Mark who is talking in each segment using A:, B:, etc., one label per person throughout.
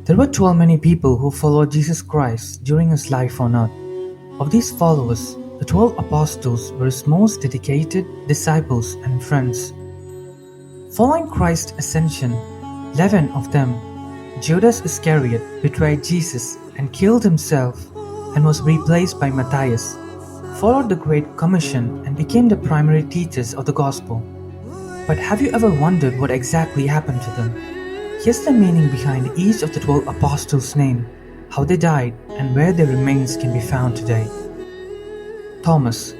A: There were 12 many people who followed Jesus Christ during his life on earth. Of these followers, the 12 apostles were his most dedicated disciples and friends. Following Christ's ascension, 11 of them, Judas Iscariot, betrayed Jesus and killed himself and was replaced by Matthias, followed the Great Commission and became the primary teachers of the gospel. But have you ever wondered what exactly happened to them? Here's the meaning behind each of the 12 apostles' name, how they died, and where their remains can be found today. Thomas.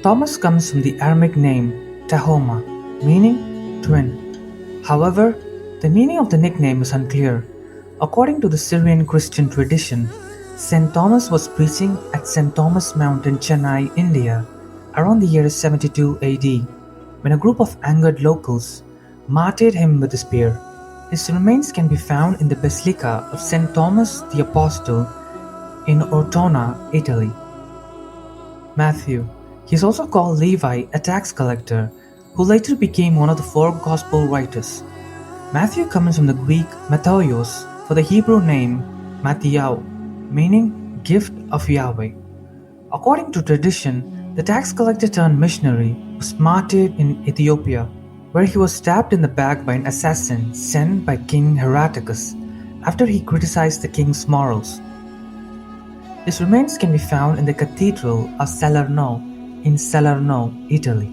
A: Thomas comes from the Aramaic name Tahoma, meaning twin. However, the meaning of the nickname is unclear. According to the Syrian Christian tradition, St. Thomas was preaching at St. Thomas Mount in Chennai, India, around the year 72 AD, when a group of angered locals martyred him with a spear. His remains can be found in the Basilica of St. Thomas the Apostle in Ortona, Italy. Matthew. He is also called Levi, a tax collector, who later became one of the 4 Gospel writers. Matthew comes from the Greek Matthias for the Hebrew name Matthias, meaning gift of Yahweh. According to tradition, the tax collector turned missionary was martyred in Ethiopia, where he was stabbed in the back by an assassin sent by King Herodotus after he criticized the king's morals. His remains can be found in the Cathedral of Salerno in Salerno, Italy.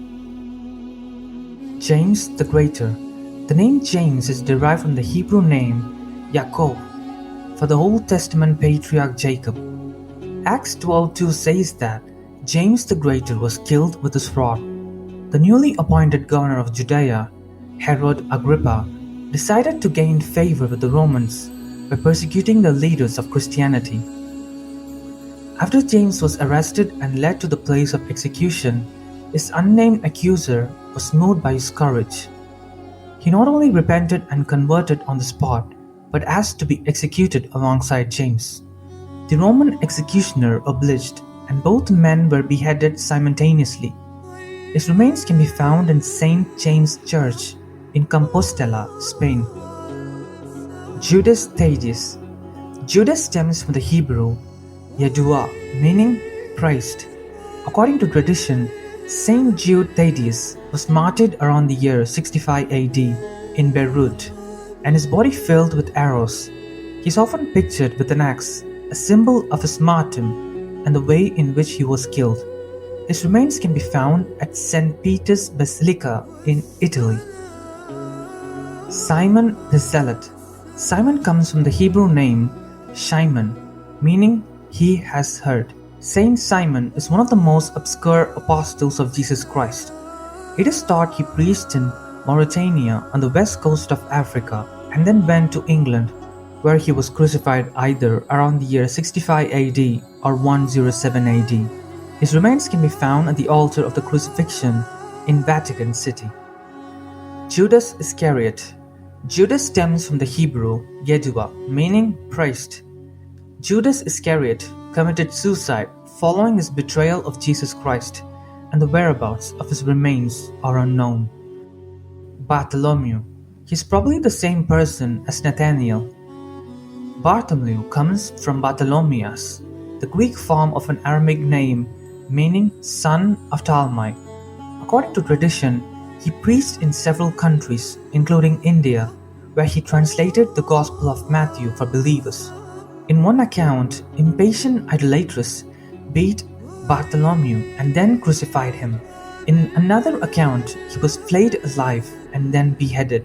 A: James the Greater. The name James is derived from the Hebrew name Yaakov for the Old Testament patriarch Jacob. Acts 12:2 says that James the Greater was killed with a sword. The newly appointed governor of Judea, Herod Agrippa, decided to gain favor with the Romans by persecuting the leaders of Christianity. After James was arrested and led to the place of execution, his unnamed accuser was moved by his courage. He not only repented and converted on the spot, but asked to be executed alongside James. The Roman executioner obliged, and both men were beheaded simultaneously. His remains can be found in St. James Church in Compostela, Spain. Judas Thaddeus. Judas stems from the Hebrew Yadua, meaning praised. According to tradition, St. Jude Thaddeus was martyred around the year 65 AD in Beirut, and his body filled with arrows. He is often pictured with an axe, a symbol of his martyrdom and the way in which he was killed. His remains can be found at St. Peter's Basilica in Italy. Simon the Zealot. Simon comes from the Hebrew name Shimon, meaning he has heard. Saint Simon is one of the most obscure apostles of Jesus Christ. It is thought he preached in Mauritania on the west coast of Africa and then went to England, where he was crucified either around the year 65 AD or 107 AD. His remains can be found at the altar of the crucifixion in Vatican City. Judas Iscariot. Judas stems from the Hebrew Yedua, meaning praised. Judas Iscariot committed suicide following his betrayal of Jesus Christ, and the whereabouts of his remains are unknown. Bartholomew. He is probably the same person as Nathaniel. Bartholomew comes from Bartholomeus, the Greek form of an Aramaic name meaning son of Talmai. According to tradition, he preached in several countries, including India, where he translated the Gospel of Matthew for believers. In one account, impatient idolatress beat Bartholomew and then crucified him. In another account, he was flayed alive and then beheaded.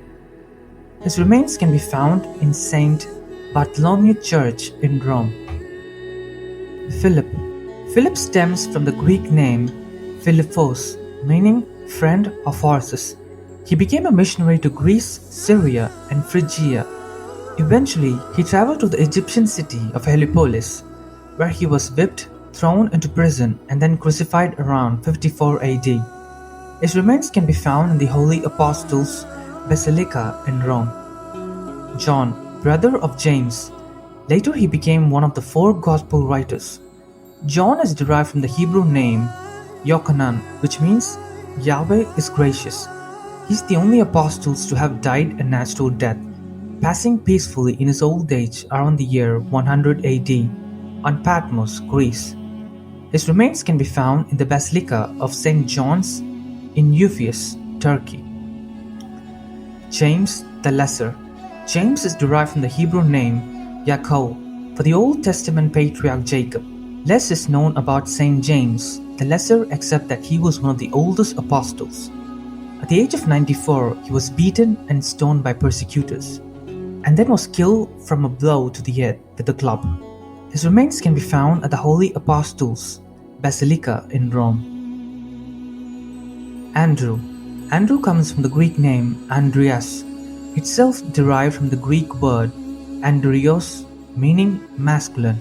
A: His remains can be found in St. Bartholomew Church in Rome. Philip. Philip stems from the Greek name Philippos, meaning friend of horses. He became a missionary to Greece, Syria, and Phrygia. Eventually, he traveled to the Egyptian city of Heliopolis, where he was whipped, thrown into prison, and then crucified around 54 AD. His remains can be found in the Holy Apostles' Basilica in Rome. John, brother of James. Later he became one of the 4 Gospel writers. John is derived from the Hebrew name Yochanan, which means Yahweh is gracious. He is the only apostle to have died a natural death, passing peacefully in his old age around the year 100 AD on Patmos, Greece. His remains can be found in the Basilica of St. John's in Ephesus, Turkey. James the Lesser. James is derived from the Hebrew name Yaakov for the Old Testament patriarch Jacob. Less is known about Saint James the Lesser except that he was one of the oldest apostles. At the age of 94, he was beaten and stoned by persecutors, and then was killed from a blow to the head with a club. His remains can be found at the Holy Apostles' Basilica in Rome. Andrew. Andrew comes from the Greek name Andreas, itself derived from the Greek word andrios, meaning masculine.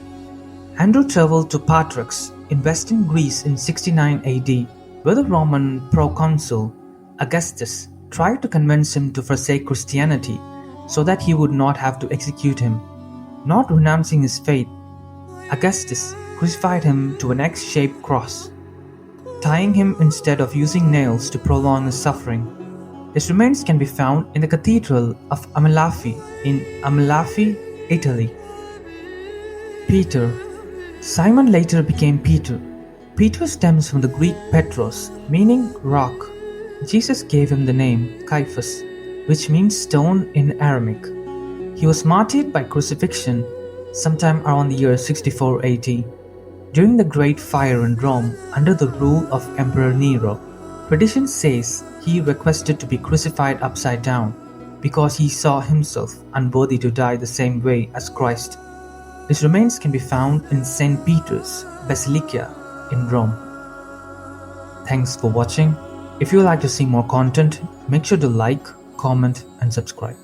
A: Andrew traveled to Patrax in western Greece in 69 AD, where the Roman proconsul Augustus tried to convince him to forsake Christianity so that he would not have to execute him. Not renouncing his faith, Augustus crucified him to an X-shaped cross, tying him instead of using nails to prolong his suffering. His remains can be found in the Cathedral of Amalfi in Amalfi, Italy. Peter. Simon later became Peter. Peter stems from the Greek Petros, meaning rock. Jesus gave him the name Caiaphas, which means stone in Aramaic. He was martyred by crucifixion sometime around the year 64 AD. During the Great Fire in Rome under the rule of Emperor Nero, tradition says he requested to be crucified upside down because he saw himself unworthy to die the same way as Christ. His remains can be found in St. Peter's Basilica in Rome. Thanks for watching. If you would like to see more content, make sure to like, comment, and subscribe.